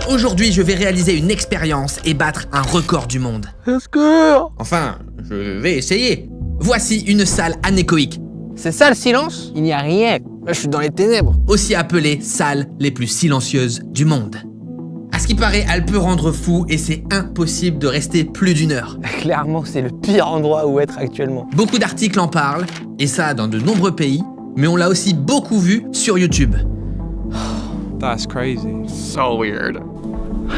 Aujourd'hui, je vais réaliser une expérience et battre un record du monde. Enfin, je vais essayer. Voici une salle anéchoïque. C'est ça le silence? Il n'y a rien. Là, je suis dans les ténèbres. Aussi appelée salle les plus silencieuses du monde. À ce qui paraît, elle peut rendre fou et c'est impossible de rester plus d'1 heure. Clairement, c'est le pire endroit où être actuellement. Beaucoup d'articles en parlent, et ça dans de nombreux pays, mais on l'a aussi beaucoup vu sur YouTube. That's crazy. So weird.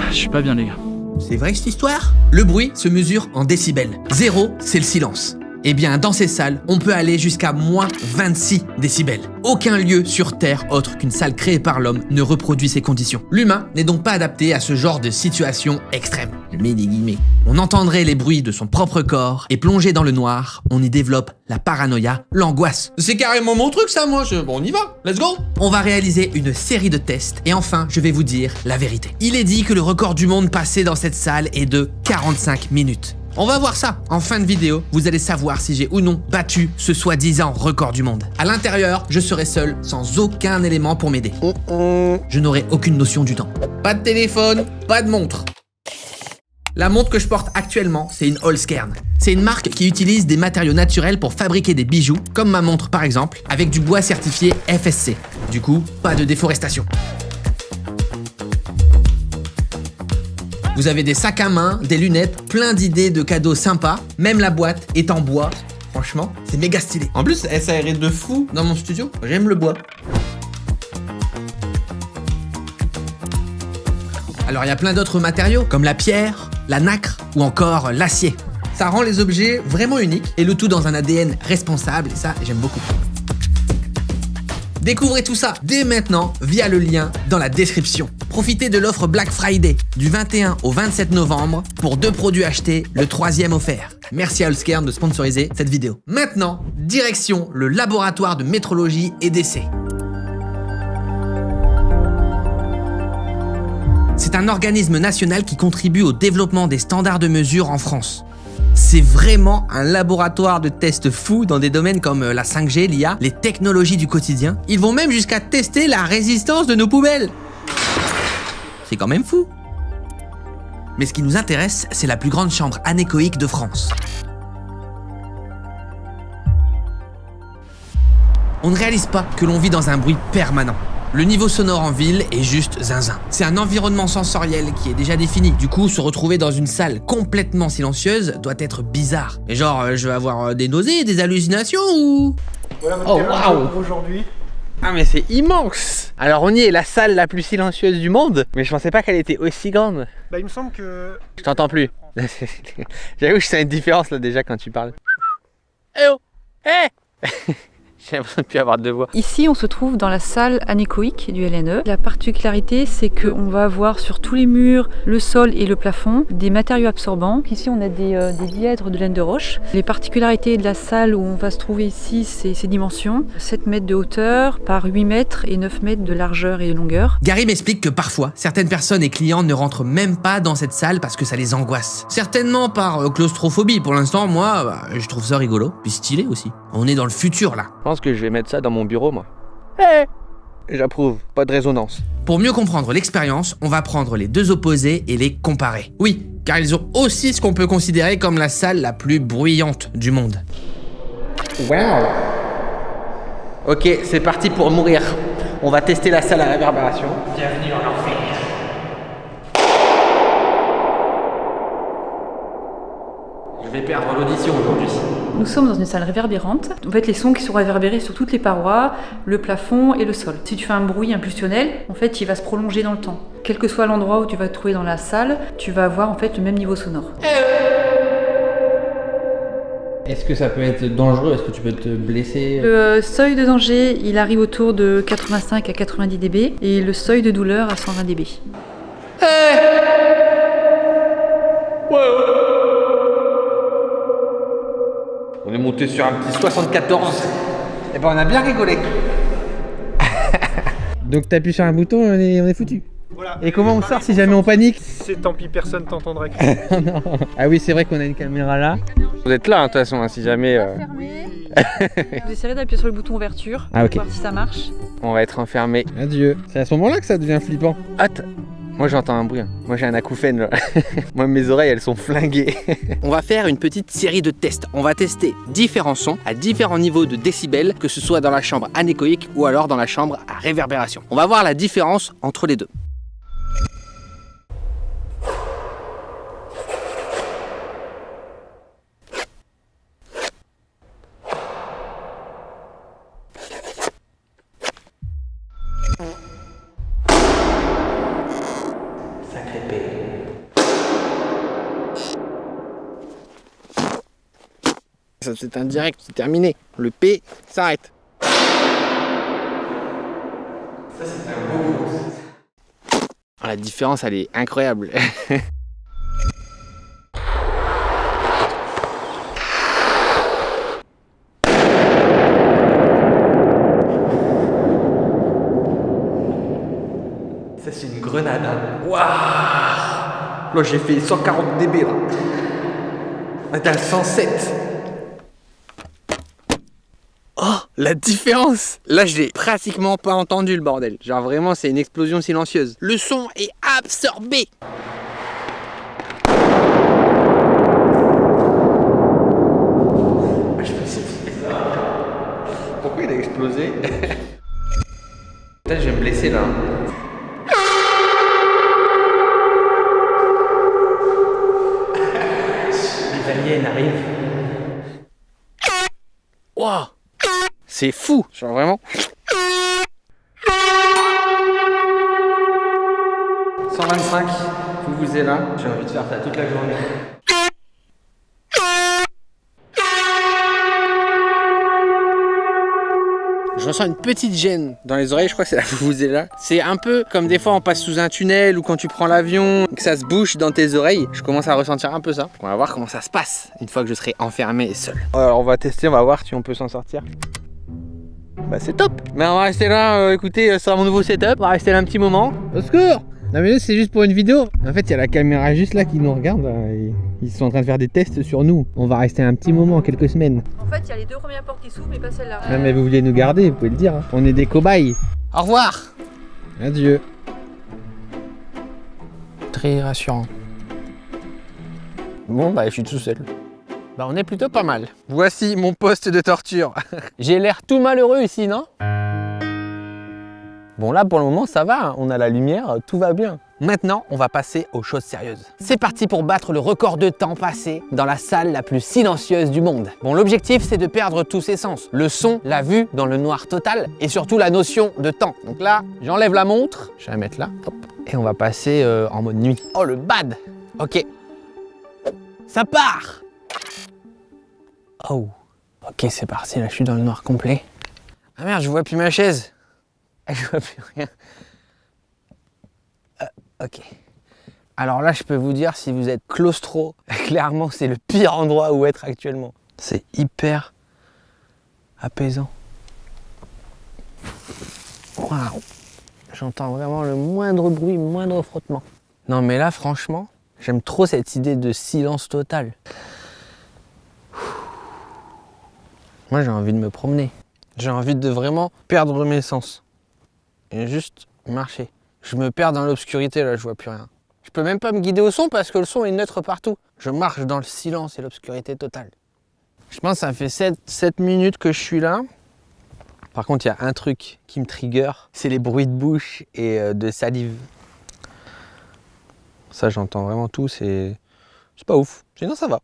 Je suis pas bien, les gars. C'est vrai cette histoire? Le bruit se mesure en décibels. 0, c'est le silence. Eh bien, dans ces salles, on peut aller jusqu'à moins 26 décibels. Aucun lieu sur Terre autre qu'une salle créée par l'homme ne reproduit ces conditions. L'humain n'est donc pas adapté à ce genre de situation extrême. Je mets des guillemets. On entendrait les bruits de son propre corps et plongé dans le noir, on y développe la paranoïa, l'angoisse. C'est carrément mon truc ça, moi. Bon, on y va. Let's go. On va réaliser une série de tests et enfin, je vais vous dire la vérité. Il est dit que le record du monde passé dans cette salle est de 45 minutes. On va voir ça. En fin de vidéo, vous allez savoir si j'ai ou non battu ce soi-disant record du monde. À l'intérieur, je serai seul, sans aucun élément pour m'aider. Je n'aurai aucune notion du temps. Pas de téléphone, pas de montre. La montre que je porte actuellement, c'est une Holzkern. C'est une marque qui utilise des matériaux naturels pour fabriquer des bijoux, comme ma montre par exemple, avec du bois certifié FSC. Du coup, pas de déforestation. Vous avez des sacs à main, des lunettes, plein d'idées de cadeaux sympas. Même la boîte est en bois. Franchement, c'est méga stylé. En plus, elle s'aérait de fou dans mon studio. J'aime le bois. Alors, il y a plein d'autres matériaux, comme la pierre, la nacre ou encore l'acier. Ça rend les objets vraiment uniques et le tout dans un ADN responsable. Et ça, j'aime beaucoup. Découvrez tout ça dès maintenant via le lien dans la description. Profitez de l'offre Black Friday du 21 au 27 novembre pour 2 produits achetés, le 3e offert. Merci à Holzkern de sponsoriser cette vidéo. Maintenant, direction le laboratoire de métrologie et d'essai. C'est un organisme national qui contribue au développement des standards de mesure en France. C'est vraiment un laboratoire de tests fous dans des domaines comme la 5G, l'IA, les technologies du quotidien. Ils vont même jusqu'à tester la résistance de nos poubelles. C'est quand même fou. Mais ce qui nous intéresse, c'est la plus grande chambre anéchoïque de France. On ne réalise pas que l'on vit dans un bruit permanent. Le niveau sonore en ville est juste zinzin. C'est un environnement sensoriel qui est déjà défini. Du coup, se retrouver dans une salle complètement silencieuse doit être bizarre. Et genre, je vais avoir des nausées, des hallucinations ou... Voilà votre wow. Aujourd'hui. Ah mais c'est immense. Alors on y est, la salle la plus silencieuse du monde. Mais je pensais pas qu'elle était aussi grande. Bah il me semble que... Je t'entends plus. J'avoue que je sens une différence là déjà quand tu parles. Eh oh. Eh. J'ai l'impression de ne plus avoir de voix. Ici, on se trouve dans la salle anéchoïque du LNE. La particularité, c'est qu'on va avoir sur tous les murs, le sol et le plafond, des matériaux absorbants. Ici, on a des dièdres de laine de roche. Les particularités de la salle où on va se trouver ici, c'est ses dimensions. 7 mètres de hauteur par 8 mètres et 9 mètres de largeur et de longueur. Gary m'explique que parfois, certaines personnes et clients ne rentrent même pas dans cette salle parce que ça les angoisse. Certainement par claustrophobie. Pour l'instant, moi, je trouve ça rigolo. Puis stylé aussi. On est dans le futur, là. Je pense que je vais mettre ça dans mon bureau, moi. Hey. J'approuve, pas de résonance. Pour mieux comprendre l'expérience, on va prendre les deux opposés et les comparer. Oui, car ils ont aussi ce qu'on peut considérer comme la salle la plus bruyante du monde. Wow. Ok, c'est parti pour mourir. On va tester la salle à réverbération. Bienvenue en enfer. Je vais perdre l'audition aujourd'hui. Nous sommes dans une salle réverbérante. En fait, les sons qui sont réverbérés sur toutes les parois, le plafond et le sol. Si tu fais un bruit impulsionnel, en fait, il va se prolonger dans le temps. Quel que soit l'endroit où tu vas te trouver dans la salle, tu vas avoir en fait le même niveau sonore. Est-ce que ça peut être dangereux? Est-ce que tu peux te blesser? Le seuil de danger, il arrive autour de 85 à 90 dB et le seuil de douleur à 120 dB. On est monté sur un petit 74. Et ben on a bien rigolé. Donc t'appuies sur un bouton, on est foutu. Voilà. Et comment on sort si jamais on panique? C'est tant pis, personne t'entendra. Non. Ah oui, c'est vrai qu'on a une caméra là. Vous êtes là, de toute façon, hein, si jamais... Vous essayerez d'appuyer sur le bouton ouverture Ah, ok. pour voir si ça marche. On va être enfermé. Adieu. C'est à ce moment-là que ça devient flippant. Hâte. Moi j'entends un bruit, hein. Moi j'ai un acouphène là. Moi mes oreilles elles sont flinguées. On va faire une petite série de tests. On va tester différents sons à différents niveaux de décibels, que ce soit dans la chambre anéchoïque ou alors dans la chambre à réverbération. On va voir la différence entre les deux. Ça c'est un direct, c'est terminé. Le P s'arrête. Ça c'est un beau coup. La différence elle est incroyable. Ça c'est une grenade. Waouh. Là j'ai fait 140 dB là. On est à 107. Oh, la différence! Là, je l'ai pratiquement pas entendu le bordel. Genre vraiment, c'est une explosion silencieuse. Le son est absorbé. Je me suis dit ça. Pourquoi il a explosé? Peut-être je vais me blesser là. Les aliens arrivent. Waouh! C'est fou, genre vraiment. 125, vous êtes là. J'ai envie de faire ça toute la journée. Je ressens une petite gêne dans les oreilles, je crois que c'est la vuvuzela. C'est un peu comme des fois on passe sous un tunnel ou quand tu prends l'avion, que ça se bouche dans tes oreilles. Je commence à ressentir un peu ça. On va voir comment ça se passe une fois que je serai enfermé et seul. Alors on va tester, on va voir si on peut s'en sortir. Bah c'est top. Mais on va rester là, écoutez, ce sera mon nouveau setup. On va rester là un petit moment. Au secours! Non mais c'est juste pour une vidéo. En fait il y a la caméra juste là qui nous regarde. Là, et ils sont en train de faire des tests sur nous. On va rester un petit moment, quelques semaines. En fait, il y a les deux premières portes qui s'ouvrent, mais pas celle-là. Ah mais vous vouliez nous garder, vous pouvez le dire. Hein. On est des cobayes. Au revoir! Adieu. Très rassurant. Bon bah je suis tout seul. Bah on est plutôt pas mal. Voici mon poste de torture. J'ai l'air tout malheureux ici, non? Bon là pour le moment ça va, hein. On a la lumière, tout va bien. Maintenant on va passer aux choses sérieuses. C'est parti pour battre le record de temps passé dans la salle la plus silencieuse du monde. Bon l'objectif c'est de perdre tous ses sens. Le son, la vue dans le noir total et surtout la notion de temps. Donc là j'enlève la montre, je vais la mettre là, hop, et on va passer en mode nuit. Oh le bad. Ok. Ça part. Oh. Ok c'est parti, là je suis dans le noir complet. Ah merde je vois plus ma chaise. Je vois plus rien. Ok. Alors là, je peux vous dire, si vous êtes claustro, clairement, c'est le pire endroit où être actuellement. C'est hyper apaisant. Waouh. J'entends vraiment le moindre bruit, moindre frottement. Non mais là, franchement, j'aime trop cette idée de silence total. Moi, j'ai envie de me promener. J'ai envie de vraiment perdre mes sens. Et juste marcher. Je me perds dans l'obscurité là, je vois plus rien. Je peux même pas me guider au son parce que le son est neutre partout. Je marche dans le silence et l'obscurité totale. Je pense que ça fait 7 minutes que je suis là. Par contre, il y a un truc qui me trigger, c'est les bruits de bouche et de salive. Ça, j'entends vraiment tout, c'est pas ouf. Sinon, ça va.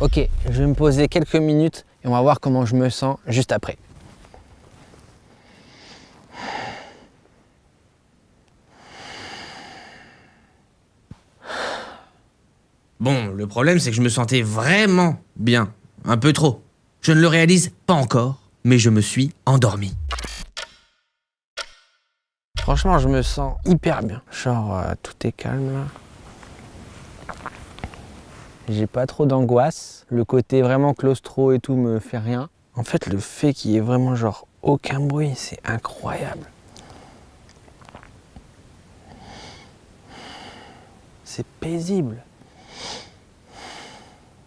Ok, je vais me poser quelques minutes et on va voir comment je me sens juste après. Bon, le problème c'est que je me sentais vraiment bien. Un peu trop. Je ne le réalise pas encore, mais je me suis endormi. Franchement, je me sens hyper bien. Genre, tout est calme là. J'ai pas trop d'angoisse. Le côté vraiment claustro et tout me fait rien. En fait, le fait qu'il y ait vraiment genre aucun bruit, c'est incroyable. C'est paisible.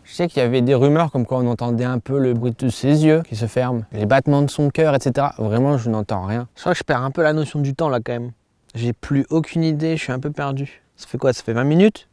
Je sais qu'il y avait des rumeurs comme quoi on entendait un peu le bruit de ses yeux qui se ferment, les battements de son cœur, etc. Vraiment, je n'entends rien. Je crois que je perds un peu la notion du temps là quand même. J'ai plus aucune idée, je suis un peu perdu. Ça fait quoi? Ça fait 20 minutes?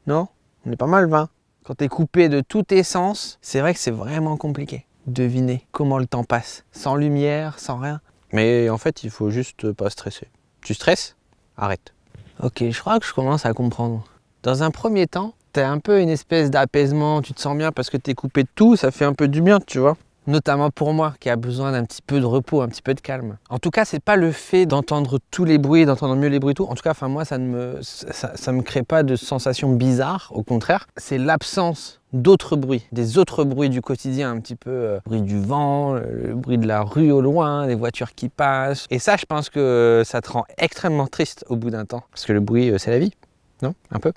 Non? On est pas mal 20. Quand t'es coupé de tous tes sens, c'est vrai que c'est vraiment compliqué. Deviner comment le temps passe, sans lumière, sans rien. Mais en fait, il faut juste pas stresser. Tu stresses? Arrête. Ok, je crois que je commence à comprendre. Dans un premier temps, t'as un peu une espèce d'apaisement, tu te sens bien parce que t'es coupé de tout, ça fait un peu du bien, tu vois. Notamment pour moi, qui a besoin d'un petit peu de repos, un petit peu de calme. En tout cas, c'est pas le fait d'entendre tous les bruits, d'entendre mieux les bruits et tout. En tout cas, moi, ça me crée pas de sensations bizarres. Au contraire, c'est l'absence d'autres bruits, des autres bruits du quotidien, un petit peu le bruit du vent, le bruit de la rue au loin, des voitures qui passent. Et ça, je pense que ça te rend extrêmement triste au bout d'un temps. Parce que le bruit, c'est la vie, non? Un peu.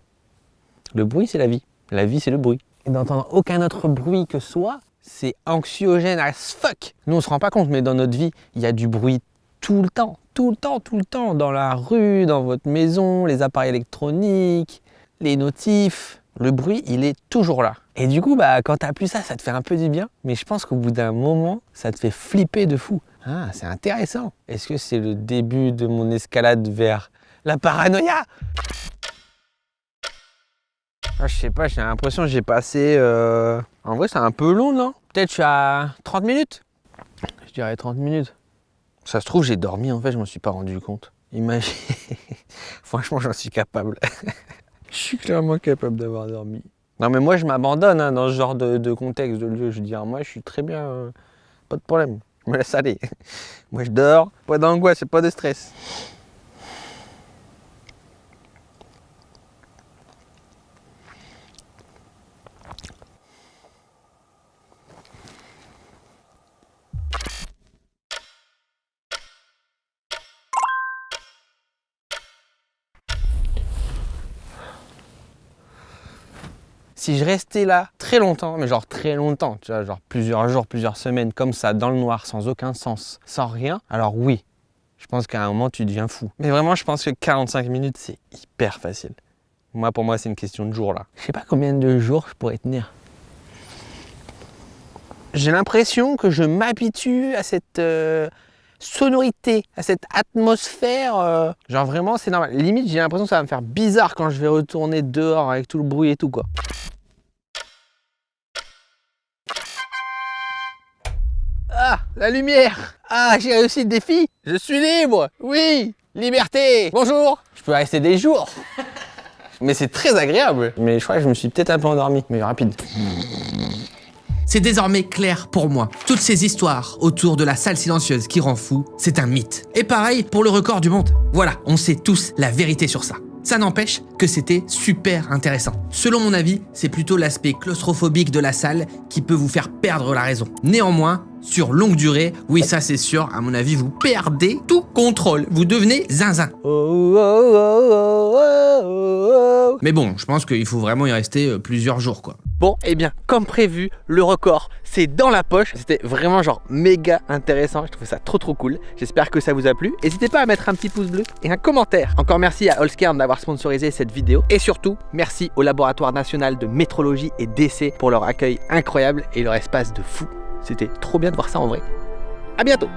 Le bruit, c'est la vie. La vie, c'est le bruit. Et d'entendre aucun autre bruit que soi, c'est anxiogène as fuck. Nous, on se rend pas compte, mais dans notre vie, il y a du bruit tout le temps. Tout le temps, tout le temps. Dans la rue, dans votre maison, les appareils électroniques, les notifs. Le bruit, il est toujours là. Et du coup, quand t'as plus ça, ça te fait un peu du bien. Mais je pense qu'au bout d'un moment, ça te fait flipper de fou. Ah, c'est intéressant. Est-ce que c'est le début de mon escalade vers la paranoïa? Ah, je sais pas, j'ai l'impression que j'ai passé... En vrai, c'est un peu long, non? Peut-être je suis à 30 minutes? Je dirais 30 minutes. Ça se trouve, j'ai dormi, en fait, je m'en suis pas rendu compte. Imagine... Franchement, j'en suis capable. Je suis clairement capable d'avoir dormi. Non, mais moi, je m'abandonne dans ce genre de contexte, de lieu. Je dis, moi, je suis très bien, pas de problème. Je me laisse aller. Moi, je dors, pas d'angoisse, pas de stress. Si je restais là très longtemps, mais genre très longtemps, tu vois, genre plusieurs jours, plusieurs semaines, comme ça, dans le noir, sans aucun sens, sans rien, alors oui, je pense qu'à un moment, tu deviens fou. Mais vraiment, je pense que 45 minutes, c'est hyper facile. Moi, pour moi, c'est une question de jours, là. Je sais pas combien de jours je pourrais tenir. J'ai l'impression que je m'habitue à cette sonorité, à cette atmosphère. Genre vraiment, c'est normal. Limite, j'ai l'impression que ça va me faire bizarre quand je vais retourner dehors avec tout le bruit et tout, quoi. Ah, la lumière! Ah, j'ai réussi le défi! Je suis libre! Oui! Liberté! Bonjour! Je peux rester des jours! Mais c'est très agréable! Mais je crois que je me suis peut-être un peu endormi, mais rapide. C'est désormais clair pour moi. Toutes ces histoires autour de la salle silencieuse qui rend fou, c'est un mythe. Et pareil pour le record du monde. Voilà, on sait tous la vérité sur ça. Ça n'empêche que c'était super intéressant. Selon mon avis, c'est plutôt l'aspect claustrophobique de la salle qui peut vous faire perdre la raison. Néanmoins, sur longue durée, oui ça c'est sûr, à mon avis vous perdez tout contrôle, vous devenez zinzin. Mais bon, je pense qu'il faut vraiment y rester plusieurs jours quoi. Bon, et bien, comme prévu, le record, c'est dans la poche. C'était vraiment genre méga intéressant. Je trouvais ça trop cool. J'espère que ça vous a plu. N'hésitez pas à mettre un petit pouce bleu et un commentaire. Encore merci à Allscairn d'avoir sponsorisé cette vidéo. Et surtout, merci au Laboratoire National de Métrologie et d'Essai pour leur accueil incroyable et leur espace de fou. C'était trop bien de voir ça en vrai. À bientôt!